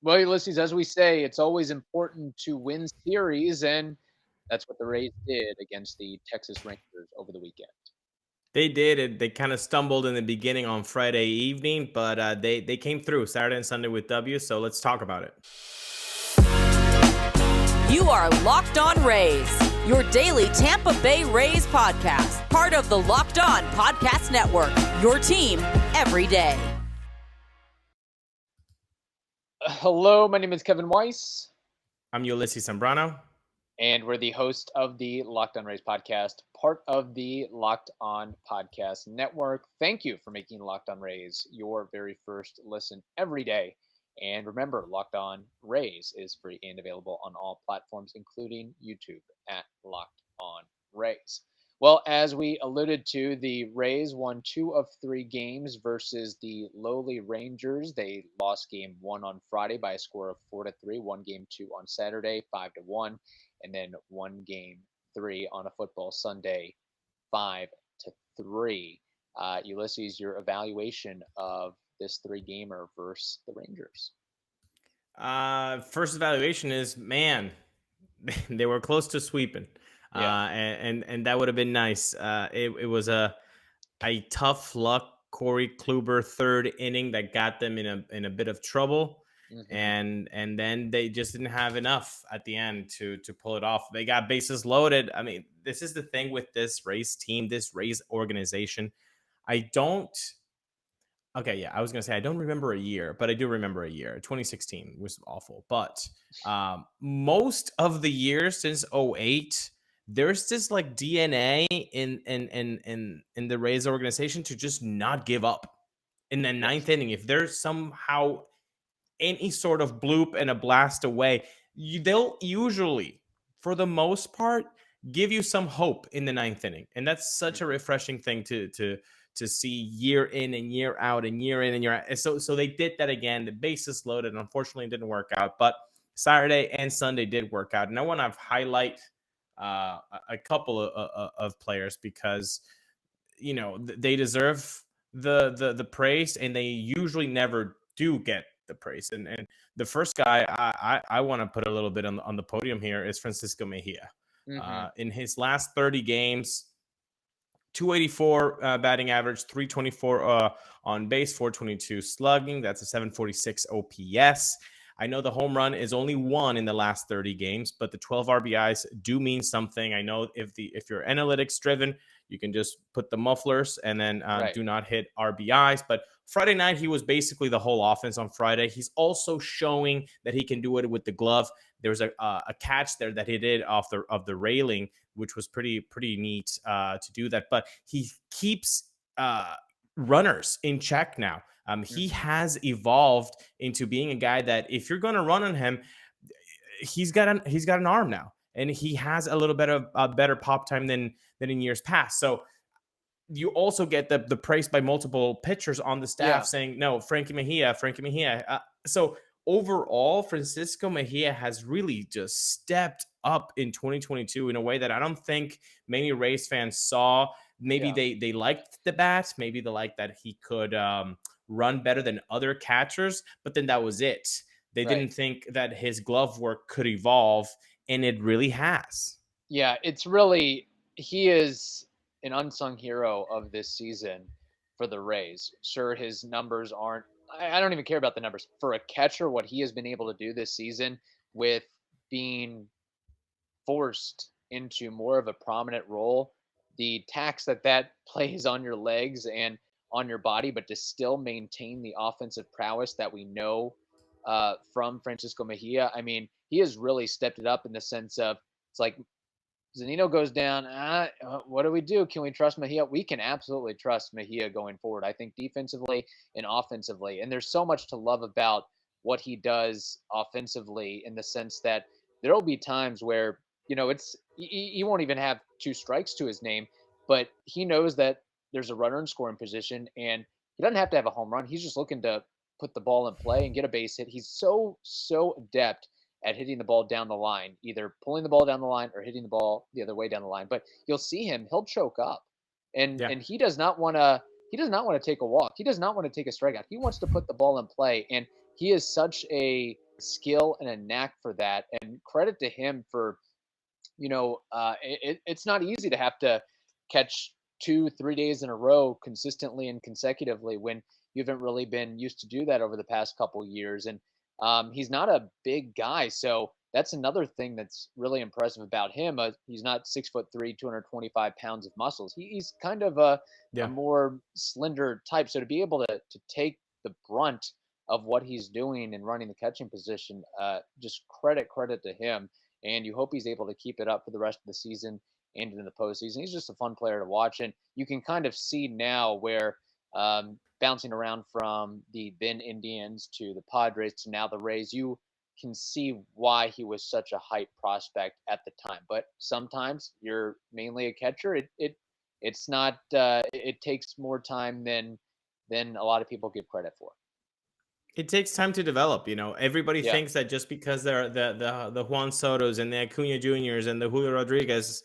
Well, Ulysses, as we say, it's always important to win series, and that's what the Rays did against the Texas Rangers over the weekend. They did it. They kind of stumbled in the beginning on Friday evening, but they came through Saturday and Sunday with W. So let's talk about it. You are Locked On Rays, your daily Tampa Bay Rays podcast, part of the Locked On Podcast Network, your team every day. Hello, my name is Kevin Weiss, I'm Ulises Sambrano. and we're the host of the Locked On Rays podcast, part of the Locked On Podcast Network. Thank you for making Locked On Rays your very first listen every day. And remember, Locked On Rays is free and available on all platforms, including YouTube at Locked On Rays. Well, as we alluded to, the Rays won 2 of 3 games versus the lowly Rangers. They lost game 1 on Friday by a score of 4-3, won game 2 on Saturday, 5-1, and then won game 3 on a football Sunday, 5-3. Ulises, your evaluation of this 3-gamer versus the Rangers? First evaluation is, man, they were close to sweeping. Yeah. And that would have been nice. It was a tough luck Corey Kluber third inning that got them in a bit of trouble. Mm-hmm. And then they just didn't have enough at the end to pull it off. They got bases loaded. I mean, this is the thing with this Rays team, this Rays organization. I don't. Okay, yeah, I was gonna say I don't remember a year, but I do remember a year. 2016 was awful, but most of the years since '08, there's this like DNA in the Rays organization to just not give up in the ninth Yes. inning. If there's somehow any sort of bloop and a blast away, they'll usually, for the most part, give you some hope in the ninth inning, and that's such a Mm-hmm. refreshing thing to see year in and year out and year in and year out. And so they did that again. The bases loaded. Unfortunately, it didn't work out, but Saturday and Sunday did work out. And I want to highlight a couple of players because they deserve the praise, and they usually never do get the praise. And the first guy I want to put a little bit on the podium here is Francisco Mejia. Mm-hmm. In his last 30 games, 284 batting average, 324 on base, 422 slugging. That's a 746 OPS. I know the home run is only one in the last 30 games, but the 12 RBIs do mean something. I know if you're analytics driven, you can just put the mufflers and then Right. do not hit RBIs. But Friday night, he was basically the whole offense on Friday. He's also showing that he can do it with the glove. There was a catch there that he did off the railing, which was pretty neat to do that. But he keeps runners in check now. He Mm-hmm. has evolved into being a guy that if you're going to run on him, he's got an arm now, and he has a little bit of better pop time than in years past. So you also get the praise by multiple pitchers on the staff Yeah. saying, no, Frankie Mejia. So overall, Francisco Mejia has really just stepped up in 2022 in a way that I don't think many Rays fans saw. Maybe Yeah. they liked the bat. Maybe they liked that he could run better than other catchers, but then that was it. They Right. didn't think that his glove work could evolve, and it really has. Yeah. It's really, he is an unsung hero of this season for the Rays. Sure, his numbers aren't, I don't even care about the numbers. For a catcher, what he has been able to do this season with being forced into more of a prominent role, the tax that plays on your legs and on your body, but to still maintain the offensive prowess that we know from Francisco Mejia. I mean, he has really stepped it up in the sense of it's like Zanino goes down. What do we do? Can we trust Mejia? We can absolutely trust Mejia going forward. I think defensively and offensively. And there's so much to love about what he does offensively in the sense that there will be times where, he won't even have 2 strikes to his name, but he knows that there's a runner in scoring position and he doesn't have to have a home run. He's just looking to put the ball in play and get a base hit. He's so adept at hitting the ball down the line, either pulling the ball down the line or hitting the ball the other way down the line. But you'll see him; he'll choke up, and Yeah. he does not want to. He does not want to take a walk. He does not want to take a strikeout. He wants to put the ball in play, and he is such a skill and a knack for that. And credit to him for, it's not easy to have to catch 2-3 days in a row consistently and consecutively when you haven't really been used to do that over the past couple years. And he's not a big guy, so that's another thing that's really impressive about him. He's not 6'3", 225 pounds of muscles. He's kind of a more slender type. So to be able to take the brunt of what he's doing and running the catching position, just credit to him. And you hope he's able to keep it up for the rest of the season and into the postseason. He's just a fun player to watch, and you can kind of see now where bouncing around from the then Indians to the Padres to now the Rays, you can see why he was such a hype prospect at the time. But sometimes you're mainly a catcher. It's not. It takes more time than a lot of people give credit for. It takes time to develop. Everybody Yeah. thinks that just because they're the Juan Sotos and the Acuna Juniors and the Julio Rodriguez,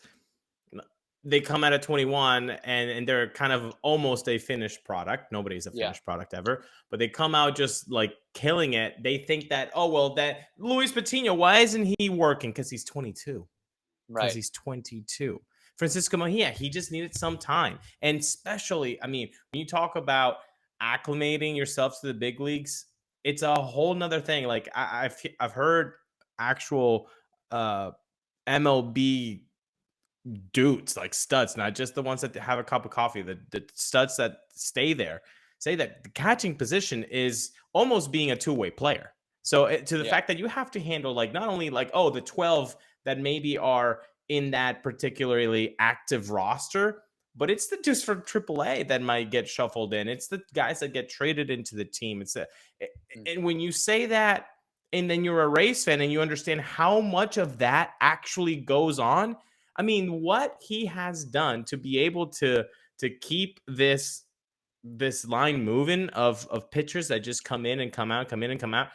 they come out at 21 and they're kind of almost a finished product. Nobody's a finished product ever, but they come out just like killing it. They think that, oh, well, that Luis Patino, why isn't he working? Because he's 22. Because he's 22. Francisco Mejia, he just needed some time. And especially, I mean, when you talk about acclimating yourself to the big leagues, it's a whole nother thing. Like I've heard actual MLB dudes, like studs, not just the ones that have a cup of coffee, the studs that stay there, say that the catching position is almost being a two-way player. So to the fact that you have to handle like not only like, oh, the 12 that maybe are in that particularly active roster, but it's the dudes from AAA that might get shuffled in. It's the guys that get traded into the team. And when you say that, and then you're a Rays fan and you understand how much of that actually goes on, I mean, what he has done to be able to keep this line moving of pitchers that just come in and come out, come in and come out.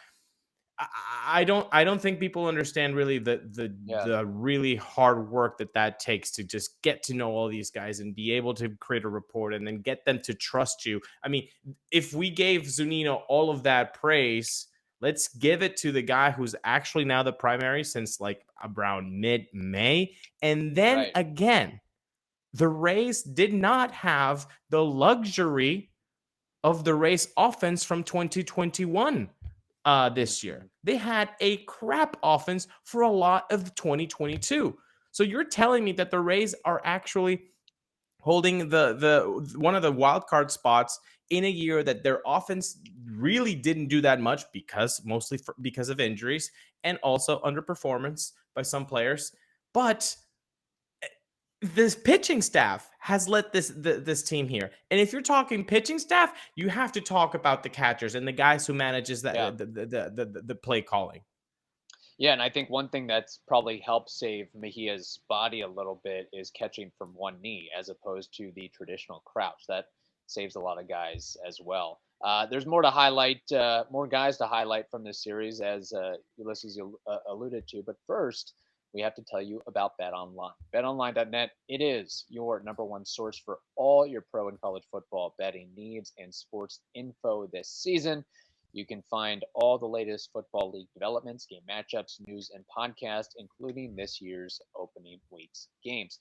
I don't think people understand really the really hard work that takes to just get to know all these guys and be able to create a rapport and then get them to trust you. I mean, if we gave Zunino all of that praise, let's give it to the guy who's actually now the primary since like around mid-May. And then again, the Rays did not have the luxury of the Rays offense from 2021 this year. They had a crap offense for a lot of 2022. So you're telling me that the Rays are actually holding the one of the wild card spots in a year that their offense really didn't do that much mostly because of injuries and also underperformance by some players. But this pitching staff has let this team here. And if you're talking pitching staff, you have to talk about the catchers and the guys who manages the play calling. Yeah, and I think one thing that's probably helped save Mejia's body a little bit is catching from one knee as opposed to the traditional crouch. That saves a lot of guys as well. There's more to highlight, more guys to highlight from this series, as Ulises alluded to. But first, we have to tell you about BetOnline. BetOnline.net, it is your number one source for all your pro and college football betting needs and sports info this season. You can find all the latest football league developments, game matchups, news, and podcasts, including this year's opening week's games.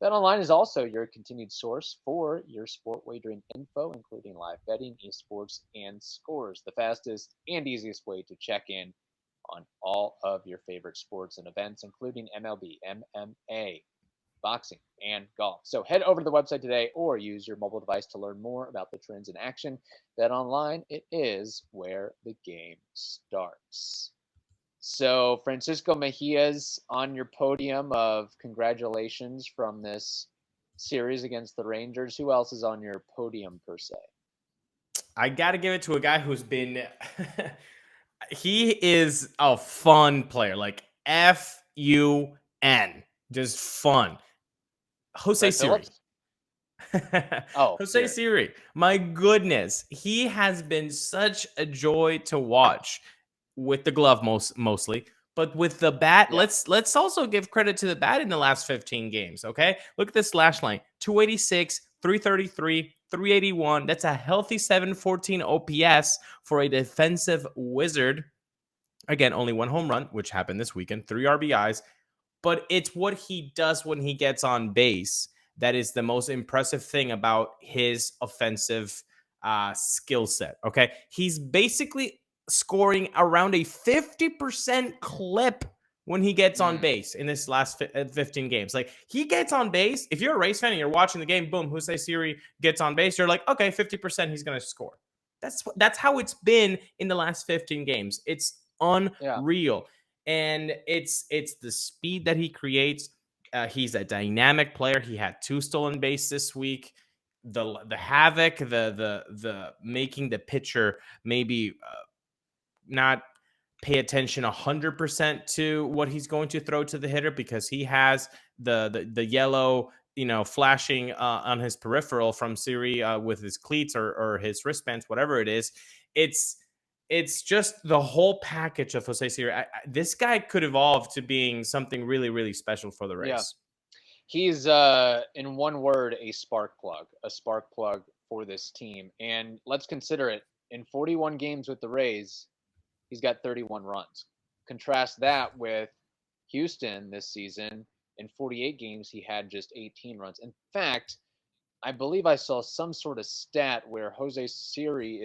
BetOnline is also your continued source for your sport wagering info, including live betting, esports, and scores. The fastest and easiest way to check in on all of your favorite sports and events, including MLB, MMA, boxing, and golf. So head over to the website today or use your mobile device to learn more about the trends in action. BetOnline, it is where the game starts. So Francisco Mejia's on your podium of congratulations from this series against the Rangers. Who else is on your podium per se? I got to give it to a guy who's been he is a fun player, like F-U-N, just fun. Jose Siri. Jose Siri. My goodness. He has been such a joy to watch with the glove mostly, but with the bat, let's also give credit to the bat in the last 15 games, okay? Look at this slash line. 286, 333, 381. That's a healthy 714 OPS for a defensive wizard. Again, only 1 home run, which happened this weekend, 3 RBIs, but it's what he does when he gets on base that is the most impressive thing about his offensive skill set. Okay. He's basically scoring around a 50% clip when he gets on base in this last 15 games. Like, he gets on base. If you're a Rays fan and you're watching the game, boom, Jose Siri gets on base. You're like, okay, 50%, he's going to score. That's how it's been in the last 15 games. It's unreal. And it's the speed that he creates. He's a dynamic player. He had 2 stolen bases this week. The havoc, the making the pitcher maybe not pay attention 100% to what he's going to throw to the hitter, because he has the yellow, flashing on his peripheral from Siri with his cleats or his wristbands, whatever it is. It's just the whole package of Jose Siri. This guy could evolve to being something really, really special for the Rays. Yeah. He's, in one word, a spark plug for this team. And let's consider it. In 41 games with the Rays, he's got 31 runs. Contrast that with Houston this season. In 48 games, he had just 18 runs. In fact, I believe I saw some sort of stat where Jose Siri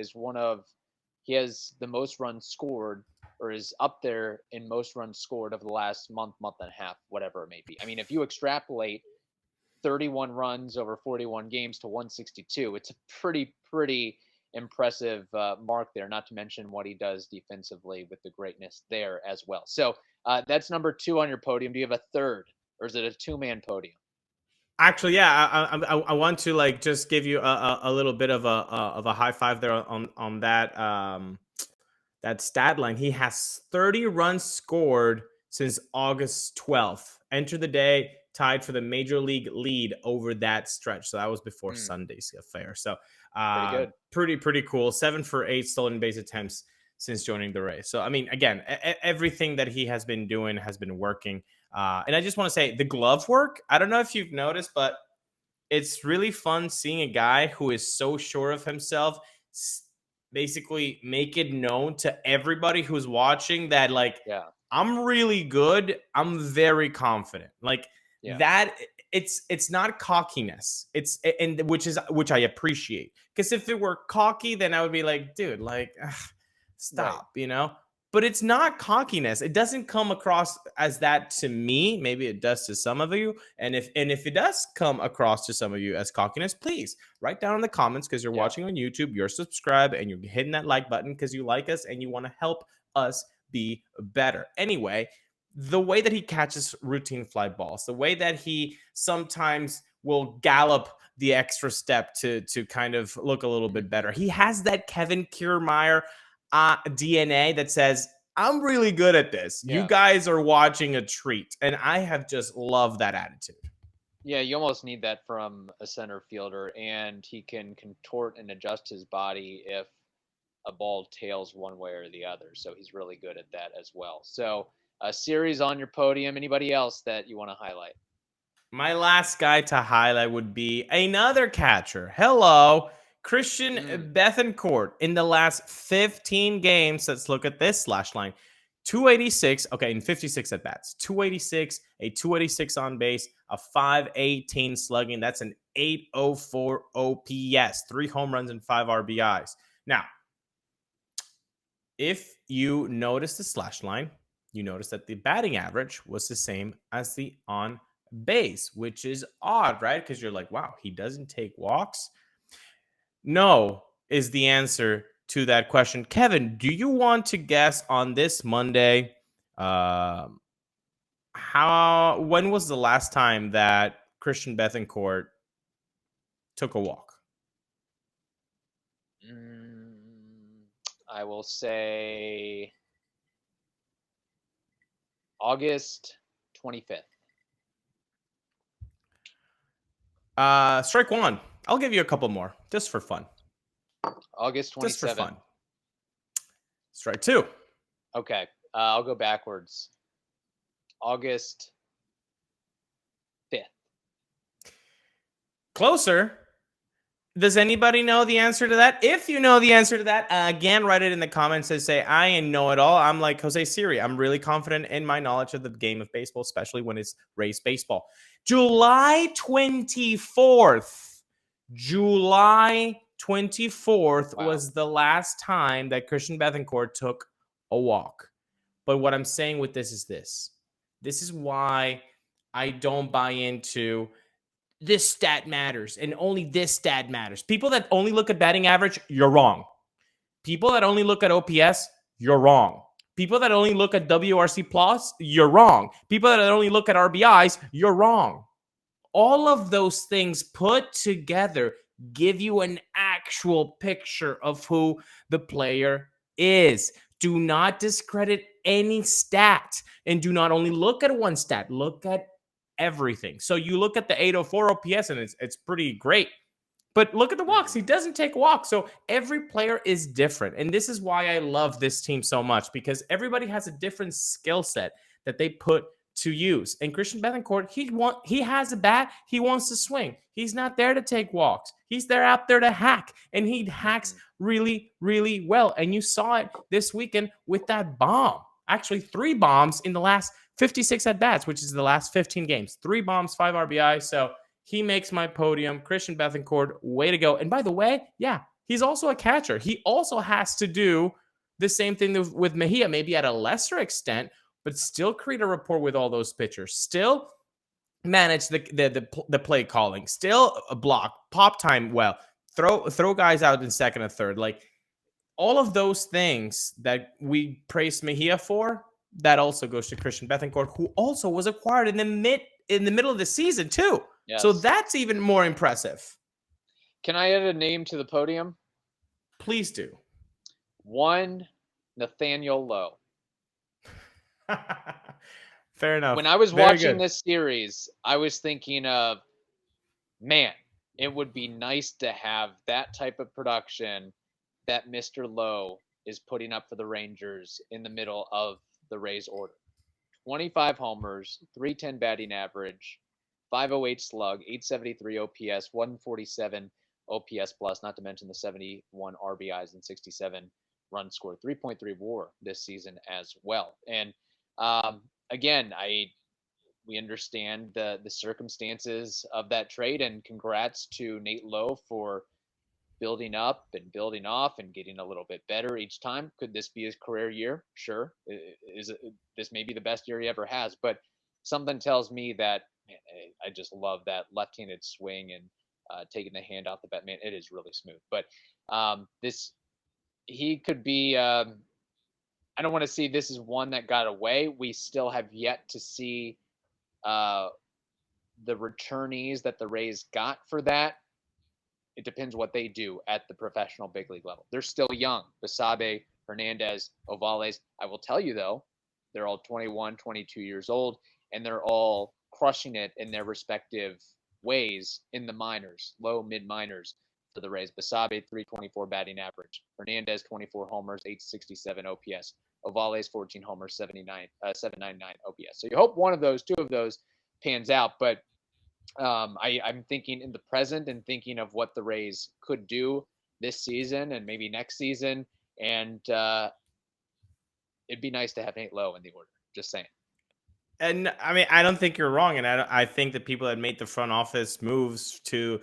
he has the most runs scored, or is up there in most runs scored of the last month and a half, whatever it may be. I mean, if you extrapolate 31 runs over 41 games to 162, it's a pretty impressive mark there, not to mention what he does defensively with the greatness there as well. So that's number 2 on your podium. Do you have a third, or is it a 2-man podium? Actually, yeah, I want to just give you a little bit of a high five there on that stat line. He has 30 runs scored since August 12th. Entered the day tied for the major league lead over that stretch. So that was before Sunday's affair. So pretty cool. 7 for 8 stolen base attempts since joining the Rays. So I mean, again, everything that he has been doing has been working. And I just want to say the glove work, I don't know if you've noticed, but it's really fun seeing a guy who is so sure of himself basically make it known to everybody who's watching that, I'm really good. I'm very confident. That it's not cockiness. Which I appreciate. Because if it were cocky, then I would be like, dude, stop, right. But it's not cockiness. It doesn't come across as that to me. Maybe it does to some of you. And if it does come across to some of you as cockiness, please write down in the comments, because you're watching on YouTube, you're subscribed, and you're hitting that like button because you like us and you want to help us be better. Anyway, the way that he catches routine fly balls, the way that he sometimes will gallop the extra step to kind of look a little bit better. He has that Kevin Kiermaier DNA that says, I'm really good at this. You guys are watching a treat. And I have just loved that attitude. Yeah, you almost need that from a center fielder, and he can contort and adjust his body if a ball tails one way or the other. So he's really good at that as well. So a series on your podium. Anybody else that you want to highlight? My last guy to highlight would be another catcher. Hello, Christian Bethancourt. In the last 15 games, let's look at this slash line. 286, okay, in 56 at bats. 286, a 286 on base, a 518 slugging. That's an 804 OPS, 3 home runs and 5 RBIs. Now, if you notice the slash line, you notice that the batting average was the same as the on base, which is odd, right? Because you're like, wow, he doesn't take walks. No is the answer to that question. Kevin, do you want to guess on this Monday when was the last time that Christian Bethancourt took a walk? I will say August 25th. Strike one. I'll give you a couple more just for fun. August 27th. Just for fun. Strike two. Okay. I'll go backwards. August 5th. Closer. Does anybody know the answer to that? If you know the answer to that, again, write it in the comments and say, I know it all. I'm like Jose Siri. I'm really confident in my knowledge of the game of baseball, especially when it's Rays baseball. July 24th. July 24th was the last time that Christian Bethancourt took a walk. But what I'm saying with this is this. This is why I don't buy into this stat matters and only this stat matters. People that only look at batting average, you're wrong. People that only look at OPS, you're wrong. People that only look at WRC plus, you're wrong. People that only look at RBIs, you're wrong. All of those things put together give you an actual picture of who the player is. Do not discredit any stat, and do not only look at one stat, look at everything. So you look at the 804 OPS and it's pretty great. But look at the walks. He doesn't take walks. So every player is different. And this is why I love this team so much, because everybody has a different skill set that they put to use. And Christian Bethancourt, he has a bat. He wants to swing. He's not there to take walks. He's there out there to hack. And he hacks really, really well. And you saw it this weekend with that bomb. Actually, 3 bombs in the last 56 at-bats, which is the last 15 games. 3 bombs, 5 RBI. So he makes my podium. Christian Bethancourt, way to go. And by the way, yeah, he's also a catcher. He also has to do the same thing with Mejia, maybe at a lesser extent, but still create a rapport with all those pitchers. Still manage the play calling. Still a block, pop time well. Throw guys out in second and third. Like all of those things that we praise Mejia for, that also goes to Christian Bethancourt, who also was acquired in the middle of the season too. Yes. So that's even more impressive. Can I add a name to the podium? Please do. One, Nathaniel Lowe. Fair enough. When I was watching this series, I was thinking of, man, it would be nice to have that type of production that Mr. Lowe is putting up for the Rangers in the middle of the Rays order. 25 homers, 310 batting average, 508 slug, 873 OPS, 147 OPS plus, not to mention the 71 RBIs and 67 runs scored, 3.3 WAR this season as well. And again, we understand the circumstances of that trade, and congrats to Nate Lowe for building up and building off and getting a little bit better each time. Could this be his career year? Sure. This may be the best year he ever has, but something tells me that, man, I just love that left-handed swing and taking the hand off the bat. Man, it is really smooth. But he could be, I don't want to see this is one that got away. We still have yet to see the returnees that the Rays got for that. It depends what they do at the professional big league level. They're still young. Basabe, Hernandez, Ovales. I will tell you, though, they're all 21, 22 years old, and they're all crushing it in their respective ways in the minors, low, mid-minors for the Rays. Basabe, 324 batting average. Hernandez, 24 homers, 867 OPS. Ovales, 14 homers, 799 OPS. So you hope two of those pans out, but I'm thinking in the present and thinking of what the Rays could do this season and maybe next season. And it'd be nice to have Nate Lowe in the order. Just saying. And I mean, I don't think you're wrong. And I think the people that made the front office moves to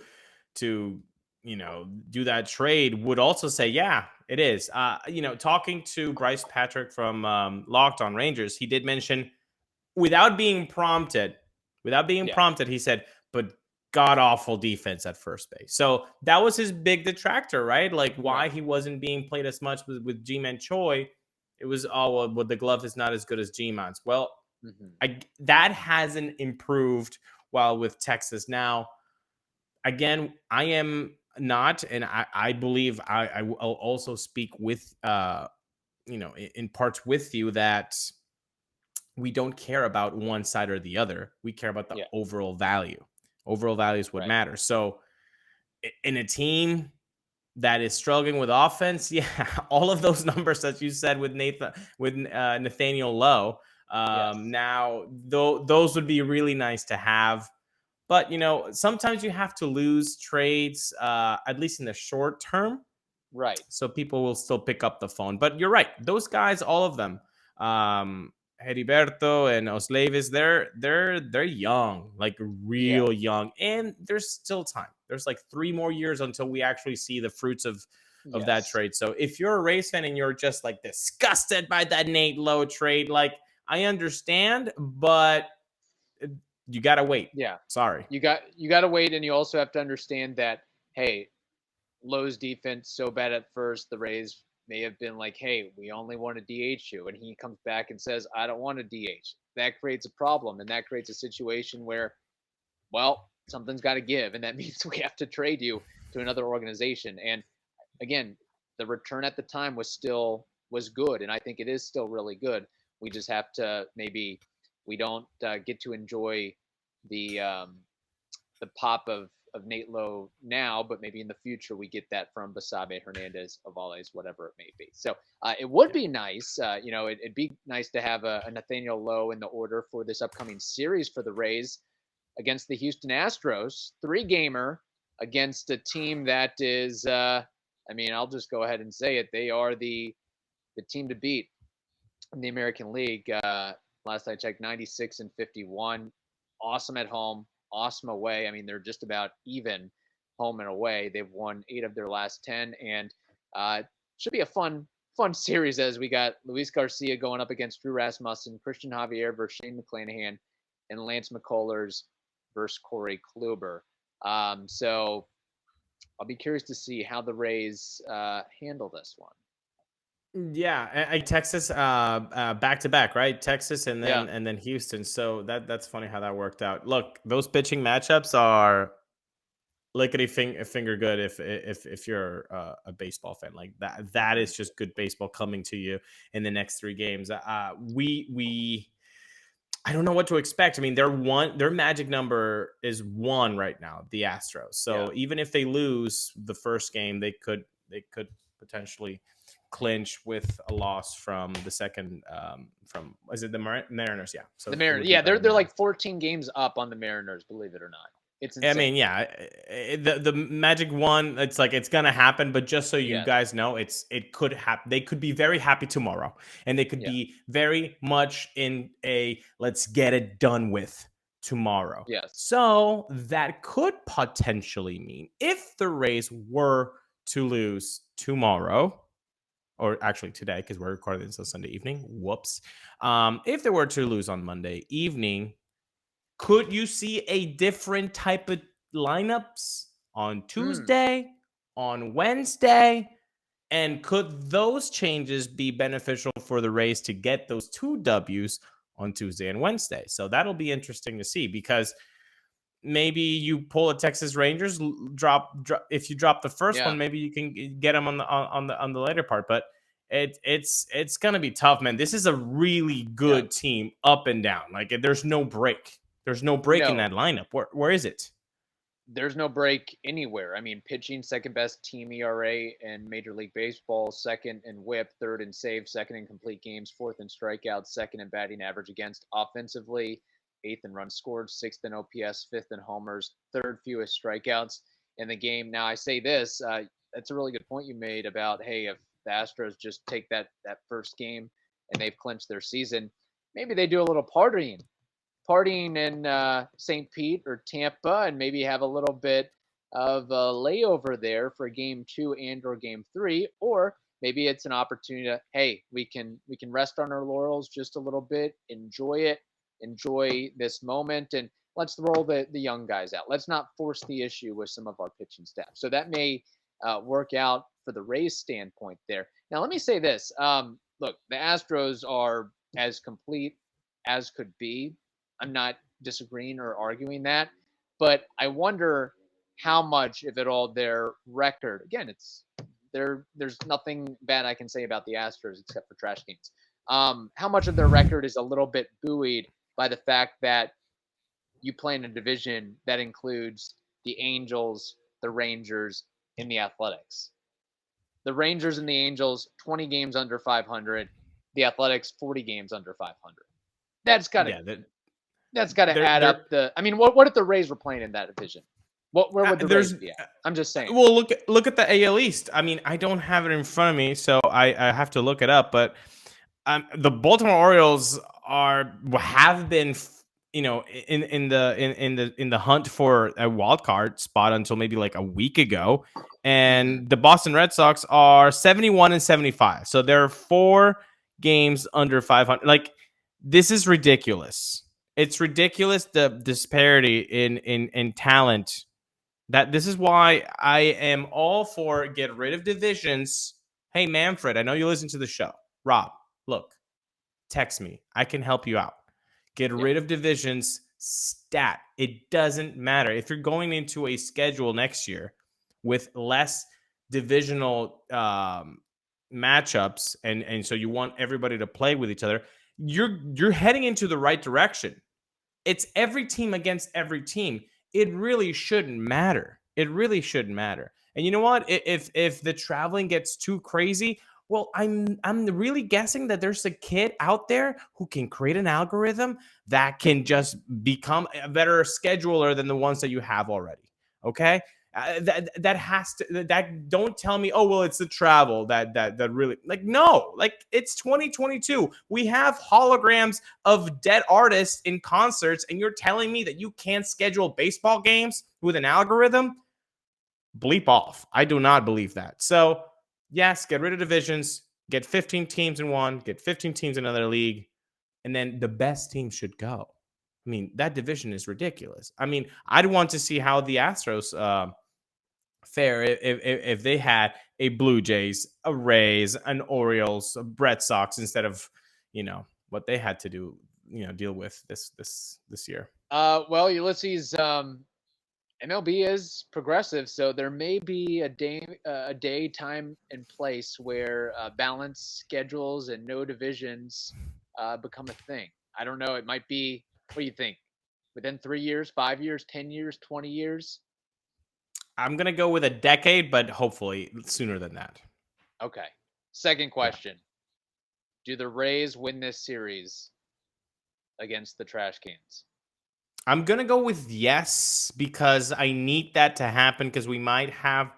do that trade would also say, yeah, it is. Talking to Bryce Patrick from Locked On Rangers, he did mention, without being prompted, he said, but god-awful defense at first base. So that was his big detractor, right? Like why he wasn't being played as much with Ji-Man Choi. It was, the glove is not as good as G-Man's. Well, that hasn't improved while with Texas. Now, again, I am not, and I believe I will also speak with, in parts with you, that we don't care about one side or the other. We care about the overall value. Overall value is what matters. So in a team that is struggling with offense, all of those numbers that you said with Nathaniel Lowe, now those would be really nice to have. But, sometimes you have to lose trades, at least in the short term. Right. So people will still pick up the phone. But you're right. Those guys, all of them, Heriberto and Osleivis, they're young, like Yeah. real young. And there's still time. There's like 3 more years until we actually see the fruits of that Yes. trade. So if you're a Rays fan and you're just like disgusted by that Nate Lowe trade, like I understand, but you gotta wait. Yeah. Sorry. You got to wait, and you also have to understand that, hey, Lowe's defense so bad at first, the Rays may have been like, hey, we only want to DH you. And he comes back and says, I don't want to DH. That creates a problem. And that creates a situation where, well, something's got to give. And that means we have to trade you to another organization. And again, the return at the time was good. And I think it is still really good. We just have to maybe we don't get to enjoy the pop of Nate Lowe now, but maybe in the future we get that from Basabe, Hernandez, Ovales, whatever it may be. So it would be nice, it'd be nice to have a Nathaniel Lowe in the order for this upcoming series for the Rays against the Houston Astros, 3-gamer against a team that is, I'll just go ahead and say it. They are the team to beat in the American League. Last I checked, 96-51. Awesome at home, awesome away. They're just about even home and away. They've won 8 of their last 10, and should be a fun series as we got Luis Garcia going up against Drew Rasmussen, Christian Javier versus Shane McClanahan, and Lance McCullers versus Corey Kluber. So I'll be curious to see how the Rays handle this one. Yeah, I Texas back to back, right? Texas and then Houston. So that's funny how that worked out. Look, those pitching matchups are lickety finger good if you're a baseball fan. Like that is just good baseball coming to you in the next 3 games. We I don't know what to expect. Their magic number is 1 right now, the Astros. So even if they lose the first game, they could potentially clinch with a loss from the second from is it the Mariners? Yeah. So the Mariners, they're like 14 games up on the Mariners, believe it or not. It's insane. The magic 1, it's like it's gonna happen, but just so you guys know, it could happen. They could be very happy tomorrow, and they could be very much in a let's get it done with tomorrow. Yes. So that could potentially mean if the Rays were to lose tomorrow, or actually today, because we're recording this on Sunday evening. Whoops. If they were to lose on Monday evening, could you see a different type of lineups on Tuesday, on Wednesday? And could those changes be beneficial for the Rays to get those 2 Ws on Tuesday and Wednesday? So that'll be interesting to see, because maybe you pull a Texas Rangers drop. If you drop the first one, maybe you can get them on the later part. But it's gonna be tough, man. This is a really good team up and down. Like there's no break. There's no break in that lineup. Where is it? There's no break anywhere. Pitching, second best team ERA in Major League Baseball, second in WHIP, third in saves, second in complete games, fourth in strikeouts, second in batting average against. Offensively, 8th in runs scored, 6th in OPS, 5th in homers, 3rd fewest strikeouts in the game. Now, I say this, that's a really good point you made about, hey, if the Astros just take that first game and they've clinched their season, maybe they do a little partying in St. Pete or Tampa, and maybe have a little bit of a layover there for game 2 and or game 3, or maybe it's an opportunity to, hey, we can rest on our laurels just a little bit, enjoy this moment, and let's roll the young guys out. Let's not force the issue with some of our pitching staff. So that may work out for the Rays standpoint there. Now, let me say this. Look, the Astros are as complete as could be. I'm not disagreeing or arguing that, but I wonder how much, if at all, their record. Again, there's nothing bad I can say about the Astros except for trash cans. How much of their record is a little bit buoyed by the fact that you play in a division that includes the Angels, the Rangers, and the Athletics. The Rangers and the Angels, 20 games under 500. The Athletics, 40 games under 500. That's kind of That's got to They're- add they're- up the. I mean, what if the Rays were playing in that division? Where would the there's- Rays be at? I'm just saying. Well, look at the AL East. I mean, I don't have it in front of me, so I have to look it up. But the Baltimore Orioles have been, in the hunt for a wild card spot until maybe like a week ago, and the Boston Red Sox are 71 and 75, so they're 4 games under 500. Like, this is ridiculous. It's ridiculous, the disparity in talent. That this is why I am all for get rid of divisions. Hey, Manfred, I know you listen to the show. Rob, look, text me. I can help you out. Get rid of divisions. Stat. It doesn't matter. If you're going into a schedule next year with less divisional matchups, and so you want everybody to play with each other, you're heading into the right direction. It's every team against every team. It really shouldn't matter. It really shouldn't matter. And you know what? If the traveling gets too crazy, well, I'm really guessing that there's a kid out there who can create an algorithm that can just become a better scheduler than the ones that you have already. Okay? That don't tell me, oh, well, it's the travel that really, like, no, like, it's 2022. We have holograms of dead artists in concerts, and you're telling me that you can't schedule baseball games with an algorithm? Bleep off. I do not believe that. So yes, get rid of divisions, get 15 teams in one, get 15 teams in another league, and then the best team should go. I mean, that division is ridiculous. I mean, I'd want to see how the Astros fare if they had a Blue Jays, a Rays, an Orioles, a Red Sox instead of, what they had to do, deal with this year. Well, Ulises, MLB is progressive, so there may be a day, time, and place where balanced schedules and no divisions become a thing. I don't know. It might be. What do you think? Within 3 years, 5 years, 10 years, 20 years? I'm going to go with a decade, but hopefully sooner than that. Okay. Second question. Yeah. Do the Rays win this series against the Trash Cans? I'm going to go with yes, because I need that to happen, because we might have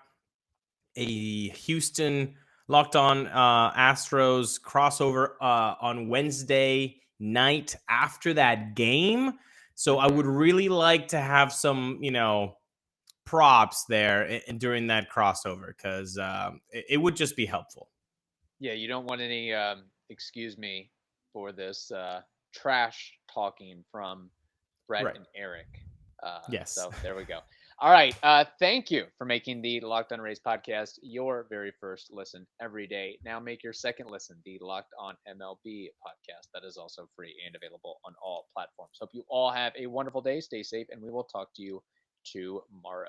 a Houston Locked On Astros crossover on Wednesday night after that game. So I would really like to have some, props there during that crossover, because it would just be helpful. Yeah, you don't want any, excuse me for this, trash talking from Brett and Eric. Yes. So there we go. All right. Thank you for making the Locked On Rays podcast your very first listen every day. Now make your second listen the Locked On MLB podcast. That is also free and available on all platforms. Hope you all have a wonderful day. Stay safe, and we will talk to you tomorrow.